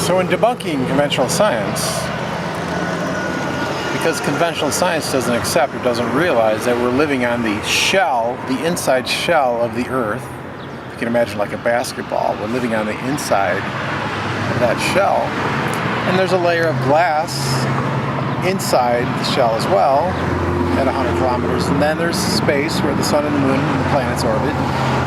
So in debunking conventional science, because conventional science doesn't accept or doesn't realize that we're living on the shell, the inside shell of the Earth. You can imagine like a basketball. We're living on the inside of that shell. And there's a layer of glass inside the shell as well at 100 kilometers. And then there's space where the sun and the moon and the planets orbit.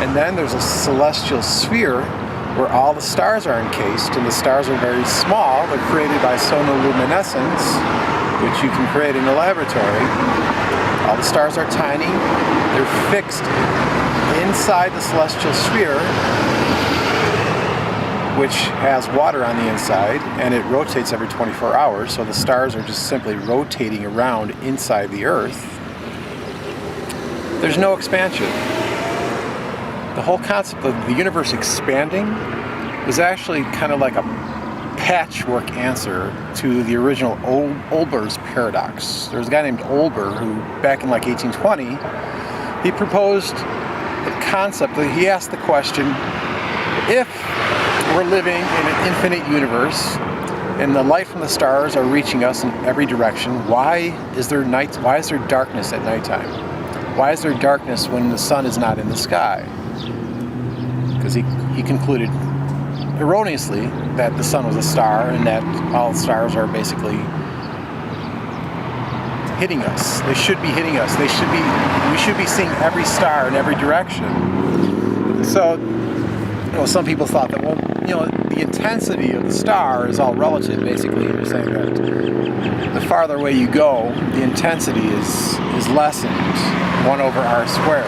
And then there's a celestial sphere where all the stars are encased, and the stars are very small. They're created by sonoluminescence, which you can create in a laboratory. All the stars are tiny. They're fixed inside the celestial sphere, which has water on the inside, and it rotates every 24 hours, so the stars are just simply rotating around inside the Earth. There's no expansion. The whole concept of the universe expanding was actually kind of like a patchwork answer to the original Olber's paradox. There was a guy named Olber who, back in like 1820, he proposed the concept that he asked the question, if we're living in an infinite universe and the light from the stars are reaching us in every direction, why is there darkness at nighttime? Why is there darkness when the sun is not in the sky? Because he concluded erroneously that the sun was a star and that all stars are basically hitting us. They should be hitting us. We should be seeing every star in every direction. So, some people thought that, the intensity of the star is all relative, basically. You're saying that the farther away you go, the intensity is lessened, 1/r squared.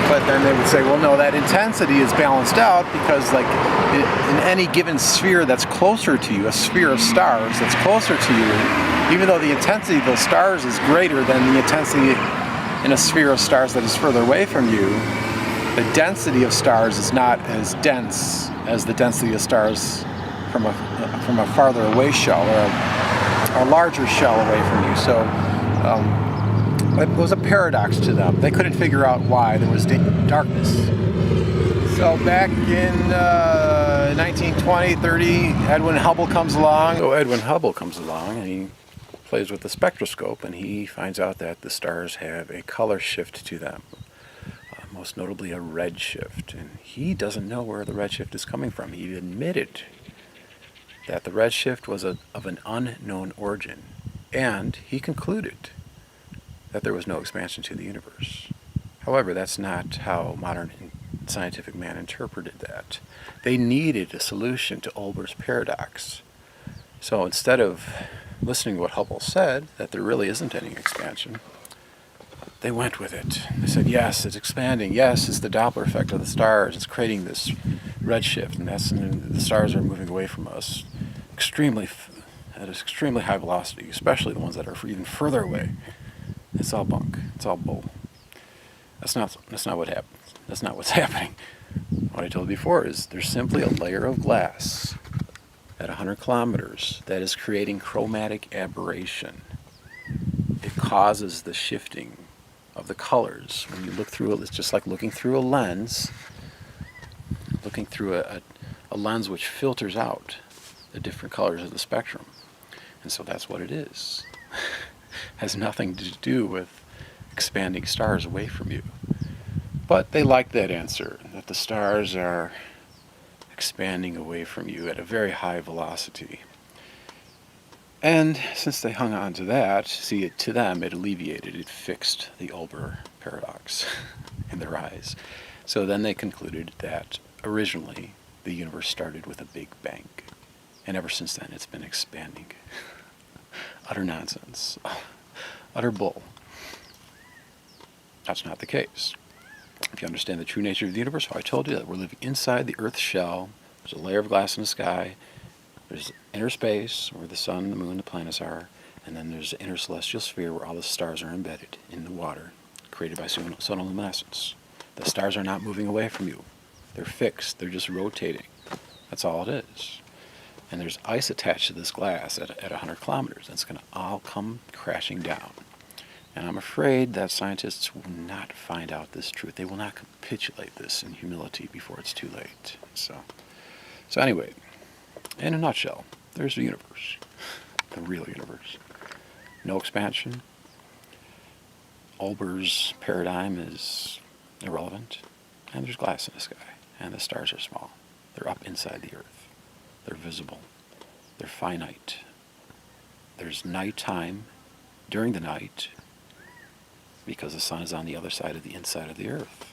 But then they would say, well, no, that intensity is balanced out because, like, in any given sphere that's closer to you, a sphere of stars that's closer to you, even though the intensity of those stars is greater than the intensity in a sphere of stars that is further away from you, the density of stars is not as dense as the density of stars from a farther away shell, or a larger shell away from you. So it was a paradox to them. They couldn't figure out why there was darkness. So back in 1920, 30, Edwin Hubble comes along. So Edwin Hubble comes along and he plays with the spectroscope, and he finds out that the stars have a color shift to them. Most notably a red shift, and he doesn't know where the red shift is coming from. He admitted that the red shift was of an unknown origin, and he concluded that there was no expansion to the universe. However, that's not how modern scientific man interpreted that. They needed a solution to Olber's paradox. So instead of listening to what Hubble said, that there really isn't any expansion, they went with it. They said, yes, it's expanding. Yes, it's the Doppler effect of the stars. It's creating this redshift, and the stars are moving away from us at an extremely high velocity, especially the ones that are even further away. It's all bunk. It's all bull. That's not what happens. That's not what's happening. What I told you before is there's simply a layer of glass at 100 kilometers that is creating chromatic aberration. It causes the shifting of the colors. When you look through it, it's just like looking through a lens, looking through a lens which filters out the different colors of the spectrum. And so that's what it is. Has nothing to do with expanding stars away from you. But they like that answer, that the stars are expanding away from you at a very high velocity. And since they hung on to that, to them it alleviated, it fixed the Olber paradox in their eyes. So then they concluded that originally the universe started with a big bang. And ever since then it's been expanding. Utter nonsense. Utter bull. That's not the case. If you understand the true nature of the universe, how I told you that we're living inside the Earth's shell, there's a layer of glass in the sky, there's inner space where the sun, the moon, the planets are, and then there's the inner celestial sphere where all the stars are embedded in the water, created by sonoluminescence. The stars are not moving away from you. They're fixed. They're just rotating. That's all it is. And there's ice attached to this glass at 100 kilometers. It's going to all come crashing down. And I'm afraid that scientists will not find out this truth. They will not capitulate this in humility before it's too late. So anyway, In a nutshell, there's the universe, the real universe. No expansion. Olber's paradigm is irrelevant. And there's glass in the sky. And the stars are small. They're up inside the earth. They're visible. They're finite. There's nighttime during the night because the sun is on the other side of the inside of the earth.